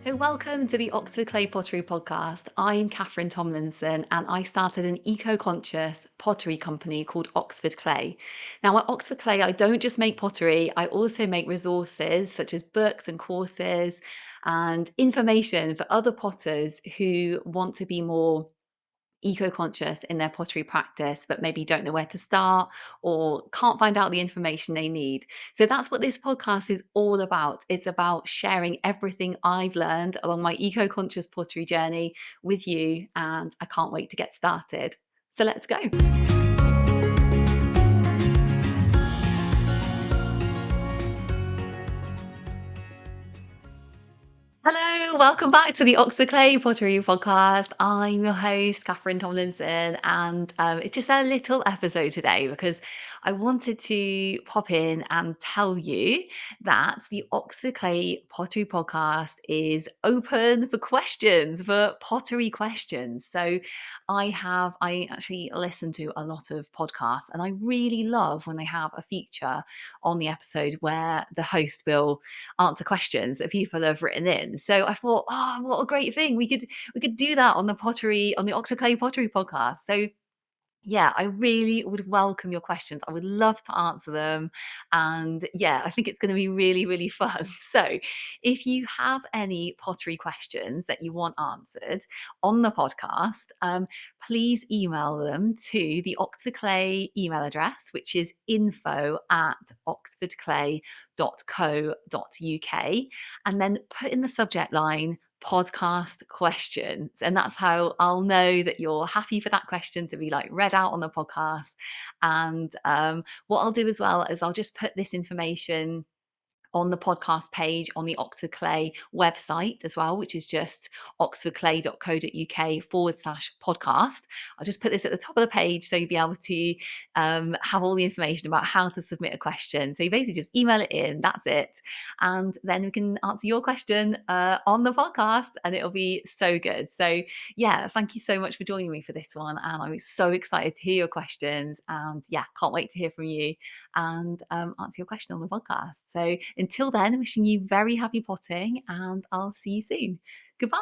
So, welcome to the Oxford Clay Pottery Podcast. I'm Catherine Tomlinson, and I started an eco conscious pottery company called Oxford Clay. Now, at Oxford Clay, I don't just make pottery, I also make resources such as books and courses and information for other potters who want to be more eco-conscious in their pottery practice but maybe don't know where to start or can't find out the information they need. So that's what this podcast is all about. It's about sharing everything I've learned along my eco-conscious pottery journey with you, and I can't wait to get started. So let's go. Hello, welcome back to the Oxford Clay Pottery Podcast. I'm your host, Catherine Tomlinson, and it's just a little episode today because I wanted to pop in and tell you that the Oxford Clay Pottery Podcast is open for questions, for pottery questions. So I actually listen to a lot of podcasts, and I really love when they have a feature on the episode where the host will answer questions that people have written in. So I thought, oh, what a great thing. We could do that on the Oxford Clay Pottery podcast. So yeah, I really would welcome your questions. I would love to answer them. And yeah, I think it's going to be really, really fun. So if you have any pottery questions that you want answered on the podcast, please email them to the Oxford Clay email address, which is info@oxfordclay.co.uk. And then put in the subject line podcast questions, and that's how I'll know that you're happy for that question to be like read out on the podcast. And what I'll do as well is I'll just put this information on the podcast page on the Oxford Clay website as well, which is just oxfordclay.co.uk/podcast. I'll just put this at the top of the page so you'll be able to have all the information about how to submit a question. So you basically just email it in, that's it. And then we can answer your question on the podcast, and it'll be so good. So, yeah, thank you so much for joining me for this one. And I'm so excited to hear your questions. And yeah, can't wait to hear from you and answer your question on the podcast. So until then, wishing you very happy potting, and I'll see you soon. Goodbye.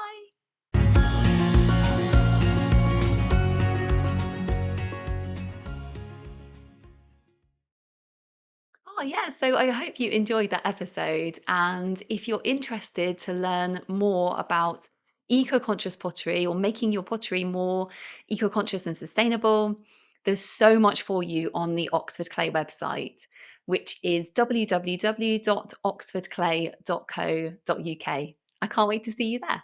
Oh, yeah. So I hope you enjoyed that episode. And if you're interested to learn more about eco conscious pottery or making your pottery more eco conscious and sustainable, there's so much for you on the Oxford Clay website, which is www.oxfordclay.co.uk. I can't wait to see you there.